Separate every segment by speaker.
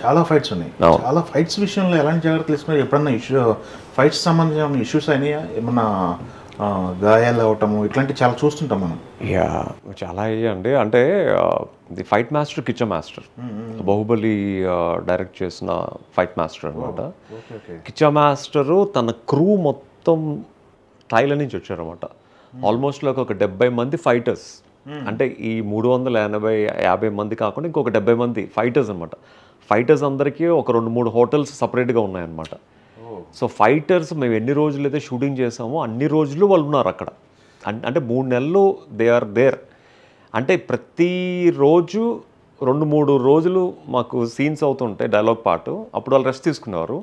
Speaker 1: చాలా ఫైట్స్ ఉన్నాయి. చాలా ఫైట్స్ విషయంలో ఎలాంటి జాగ్రత్తలు తీసుకున్నారు? ఎప్పుడన్నా ఫైట్స్ సంబంధించిన ఇష్యూస్ అయినాయా? ఏమన్నా గాయాలు అవటము ఇట్లాంటి చాలా చూస్తుంటాం మనం.
Speaker 2: చాలా అయ్యాయండి. అంటే the fight master Kichcha master, Baahubali direct చేసిన ఫైట్ మాస్టర్ అనమాట. కిచ్చా మాస్టరు తన క్రూ మొత్తం థాయిలాండ్ నుంచి వచ్చారనమాట. ఆల్మోస్ట్ ఒక 70 మంది ఫైటర్స్. అంటే ఈ 350 మంది కాకుండా ఇంకొక 70 మంది ఫైటర్స్ అనమాట. ఫైటర్స్ అందరికీ ఒక 2-3 హోటల్స్ సపరేట్గా ఉన్నాయన్నమాట. సో ఫైటర్స్ మేము ఎన్ని రోజులు అయితే షూటింగ్ చేసామో అన్ని రోజులు వాళ్ళు ఉన్నారు అక్కడ. అంటే 3 నెలలు దే ఆర్ దేర్. అంటే ప్రతిరోజు 2-3 రోజులు మాకు సీన్స్ అవుతుంటాయి, డైలాగ్ పార్ట్. అప్పుడు వాళ్ళు రెస్ట్ తీసుకునేవారు.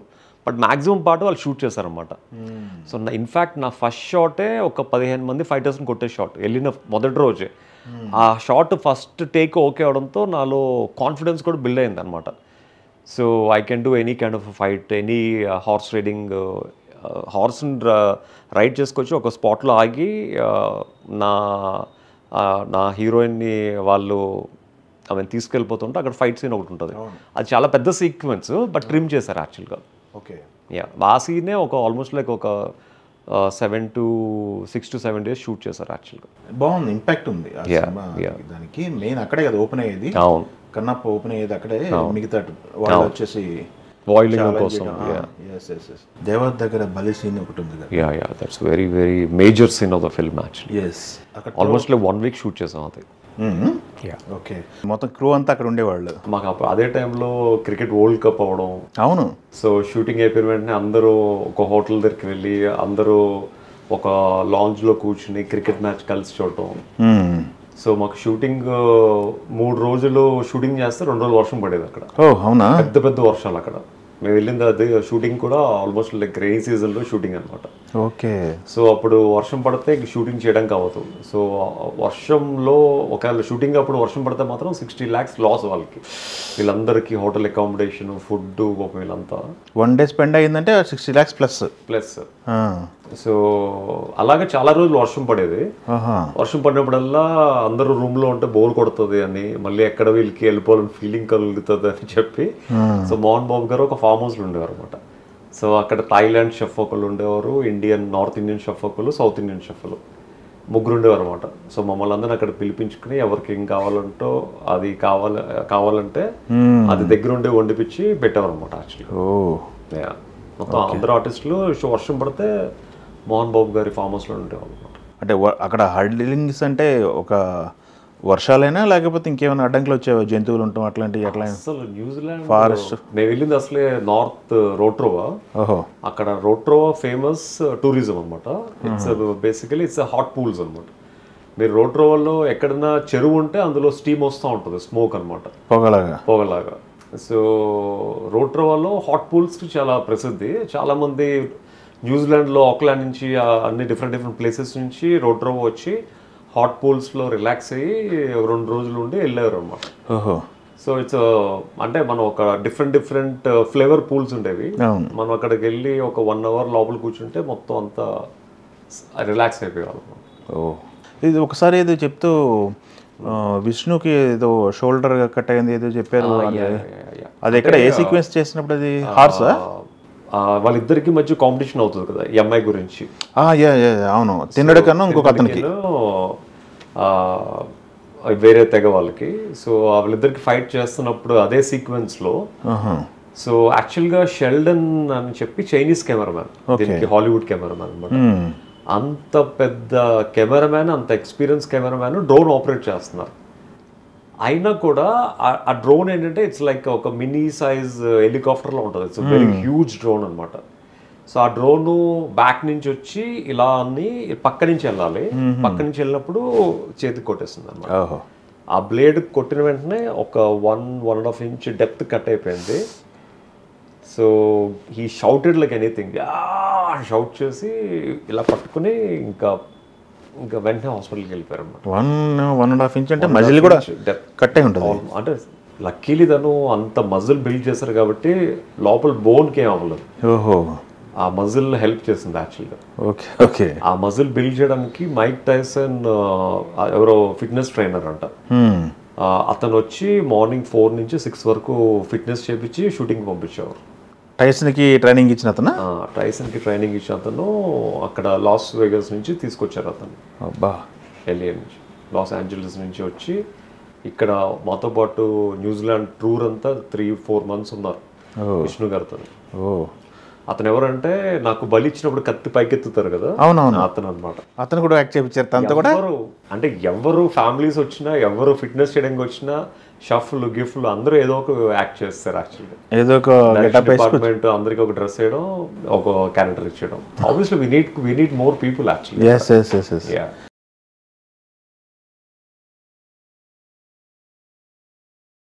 Speaker 2: బట్ మ్యాక్సిమం పార్ట్ వాళ్ళు షూట్ చేశారనమాట. సో ఇన్ఫ్యాక్ట్ నా ఫస్ట్ షాటే ఒక 15 మంది ఫైటర్స్ని కొట్టే షాట్ వెళ్ళిన మొదటి రోజే. ఆ షాట్ ఫస్ట్ టేక్ ఓకే అవడంతో నాలో కాన్ఫిడెన్స్ కూడా బిల్డ్ అయింది అనమాట. So I can do any kind of fight, any horse riding. హార్స్ని రైడ్ చేసుకొచ్చి ఒక స్పాట్లో ఆగి నా హీరోయిన్ని వాళ్ళు ఆమె తీసుకెళ్ళిపోతుంటే అక్కడ ఫైట్ సీన్ ఒకటి ఉంటుంది. అది చాలా పెద్ద సీక్వెన్స్, బట్ ట్రిమ్ చేశారు యాక్చువల్గా. ఆ సీనే ఒక ఆల్మోస్ట్ లైక్ ఒక 6 to 7 days షూట్ చేశారు యాక్చువల్గా.
Speaker 1: బాగుంది, ఇంపాక్ట్ ఉంది దానికి. మెయిన్ అక్కడే కదా ఓపెన్ అయ్యేది. అవును, కన్నప్ప ఓపెన్ అయ్యేది అక్కడే. మిగతా వాళ్ళు వచ్చేసి
Speaker 2: బాయిలింగ్ కోసం.
Speaker 1: దేవత దగ్గర బలి సీన్ ఒకటి ఉంది కదా.
Speaker 2: That's very very major scene of the film actually. Almost like 1 week shoot చేసాం అది.
Speaker 1: ఓకే, మొత్తం క్రూ అంతా అక్కడ ఉండేవాళ్ళు.
Speaker 2: మాకు అదే టైంలో క్రికెట్ వరల్డ్ కప్ అవ్వడం.
Speaker 1: అవును.
Speaker 2: సో షూటింగ్ అయిపోయిన వెంటనే అందరూ ఒక హోటల్ దగ్గరికి వెళ్ళి అందరూ ఒక లాంజ్లో కూర్చుని క్రికెట్ మ్యాచ్ కలిసి చూడటం. సో మాకు షూటింగ్ 3 రోజులు షూటింగ్ చేస్తే 2 రోజులు వర్షం పడేది అక్కడ.
Speaker 1: అవునా?
Speaker 2: పెద్ద పెద్ద వర్షాలు అక్కడ. మేము వెళ్ళింది అది షూటింగ్ కూడా ఆల్మోస్ట్ లైక్ రెయిన్ సీజన్లో షూటింగ్ అనమాట.
Speaker 1: ఓకే.
Speaker 2: సో అప్పుడు వర్షం పడితే షూటింగ్ చేయడానికి అవ్వదు. సో వర్షంలో ఒకవేళ షూటింగ్ అప్పుడు వర్షం పడితే మాత్రం 60 lakhs లాస్ వాళ్ళకి, వీళ్ళందరికీ హోటల్ అకామిడేషన్, ఫుడ్, వీళ్ళంతా.
Speaker 1: 1 day స్పెండ్ అయ్యిందంటే 60 lakhs ప్లస్.
Speaker 2: సో అలాగే చాలా రోజులు వర్షం పడేది. వర్షం పడినప్పుడల్లా అందరూ రూమ్లో ఉంటే బోర్ కొడుతుంది అని, మళ్ళీ ఎక్కడ వీళ్ళకి వెళ్ళిపోవాలని ఫీలింగ్ కలుగుతుంది అని చెప్పి సో మోహన్ బాబు గారు ఒక ఫామ్ హౌస్లో ఉండేవారు అనమాట. సో అక్కడ థాయిలాండ్ షెఫ్ ఒకళ్ళు ఉండేవారు, నార్త్ ఇండియన్ షెఫ్ ఒకళ్ళు, సౌత్ ఇండియన్ షెఫ్లు, 3 ఉండేవారు అనమాట. సో మమ్మల్ని అందరినీ అక్కడ పిలిపించుకుని ఎవరికి ఏం కావాలంటో అది కావాలంటే అది దగ్గర ఉండి వండిపించి పెట్టేవారు అనమాట యాక్చువల్లీ. మొత్తం అందరు ఆర్టిస్టులు వర్షం పడితే మోహన్ బాబు గారి ఫామ్ హౌస్లో ఉండేవాళ్ళు అనమాట.
Speaker 1: అంటే అక్కడ హర్డిలింగ్స్ అంటే ఒక వర్షాలైనా లేకపోతే ఇంకేమైనా అడ్డంకులు వచ్చే జంతువులు ఉంటాం అట్లాంటివి? అట్లా
Speaker 2: అసలు న్యూజిలాండ్
Speaker 1: ఫారెస్ట్
Speaker 2: మేము వెళ్ళింది అసలే నార్త్ రోట్రోవా. అక్కడ రోట్రోవా ఫేమస్ టూరిజం అనమాట. It's basically it's hot pools అనమాట. మీరు రోట్రోవాలో ఎక్కడైనా చెరువు ఉంటే అందులో స్టీమ్ వస్తూ ఉంటుంది, స్మోక్ అనమాట, పొగలాగా. సో రోట్రోవాలో హాట్ పూల్స్ చాలా ప్రసిద్ధి. చాలామంది న్యూజిలాండ్లో ఆక్లాండ్ నుంచి అన్ని డిఫరెంట్ ప్లేసెస్ నుంచి రోట్రోవా వచ్చి హాట్ పూల్స్లో రిలాక్స్ అయ్యి 2 రోజులు ఉండి వెళ్ళారు అనమాట. సో ఇట్స్ అంటే మనం ఒక డిఫరెంట్ ఫ్లేవర్ పూల్స్ ఉండేవి. మనం అక్కడికి వెళ్ళి ఒక 1 hour లోపల కూర్చుంటే మొత్తం అంతా రిలాక్స్ అయిపోయేవాళ్ళం.
Speaker 1: ఇది ఒకసారి ఏదో చెప్తూ విష్ణుకి ఏదో షోల్డర్ కట్ అయింది ఏదో చెప్పారు. అది ఎక్కడ ఏ సీక్వెన్స్ చేసినప్పుడు? అది హార్సా?
Speaker 2: వాళ్ళిద్దరికి మధ్య కాంపిటీషన్ అవుతుంది కదా ఈ అమ్మాయి గురించి.
Speaker 1: అవును, తిన్నడు కన్నా ఇంకొక అతనికి
Speaker 2: వేరే తెగ వాళ్ళకి. సో వాళ్ళిద్దరికి ఫైట్ చేస్తున్నప్పుడు అదే సీక్వెన్స్లో సో యాక్చువల్గా షెల్డన్ అని చెప్పి చైనీస్ కెమెరామ్యాన్, దీనికి హాలీవుడ్ కెమెరామ్యాన్ అనమాట. అంత పెద్ద కెమెరామ్యాన్, అంత ఎక్స్పీరియన్స్ కెమెరామ్యాన్ డ్రోన్ ఆపరేట్ చేస్తున్నారు. అయినా కూడా ఆ డ్రోన్ ఏంటంటే ఇట్స్ లైక్ ఒక మినీ సైజ్ హెలికాప్టర్లో ఉంటుంది. ఇట్స్ వెరీ హ్యూజ్ డ్రోన్ అనమాట. సో ఆ డ్రోను బ్యాక్ నుంచి వచ్చి ఇలా అన్ని పక్క నుంచి వెళ్ళాలి. పక్క నుంచి వెళ్ళినప్పుడు చేతికి కొట్టేస్తుంది అనమాట. ఆ బ్లేడ్ కొట్టిన వెంటనే ఒక 1.5 inch డెప్త్ కట్ అయిపోయింది. So he shouted like anything, shout చేసి ఇలా పట్టుకుని ఇంకా వెంటనే హాస్పిటల్కి వెళ్ళిపోయారు అన్నమాట.
Speaker 1: 1.5 inch అంటే మజిల్ కూడా కట్ అయి ఉంటుంది.
Speaker 2: అంటే లక్కీలీ తను అంత మజిల్ బిల్డ్ చేశారు కాబట్టి లోపల బోన్కి ఏం అవ్వలేదు. ఆ మజిల్ హెల్ప్ చేసింది యాక్చువల్గా.
Speaker 1: ఓకే.
Speaker 2: ఆ మజిల్ బిల్డ్ చేయడానికి మైక్ టైసన్ ఎవరో ఫిట్నెస్ ట్రైనర్ అంట, అతను వచ్చి మార్నింగ్ 4 నుంచి 6 వరకు ఫిట్నెస్ చేపించి షూటింగ్ పంపించేవారు.
Speaker 1: టైసన్కి ట్రైనింగ్ ఇచ్చిన అతను.
Speaker 2: టైసన్కి ట్రైనింగ్ ఇచ్చిన అతను అక్కడ లాస్ వేగస్ నుంచి తీసుకొచ్చారు అతను.
Speaker 1: అబ్బా.
Speaker 2: LA నుంచి, లాస్ ఏంజలస్ నుంచి వచ్చి ఇక్కడ మాతో పాటు న్యూజిలాండ్ టూర్ అంతా 3-4 months ఉన్నారు విష్ణు గారితో. అతను ఎవరంటే నాకు బలి ఇచ్చినప్పుడు కత్తి పైకెత్తుతారు కదా,
Speaker 1: అవునవును,
Speaker 2: అతను అనమాట.
Speaker 1: అతను కూడా యాక్ట్ చేయించారు తనతో కూడా.
Speaker 2: అంటే ఎవరు ఫ్యామిలీస్ వచ్చినా, ఎవరు ఫిట్నెస్ చేయడానికి వచ్చినా, షఫ్లు గిఫ్ట్లు అందరూ ఏదో ఒక యాక్ట్ చేస్తారు. యాక్చువల్గా
Speaker 1: ఏదో ఒక
Speaker 2: డిపార్ట్మెంట్ అందరికి ఒక డ్రెస్ వేయడం, ఒక క్యారెక్టర్ ఇచ్చేయడం. Obviously we need more people actually.
Speaker 1: yes.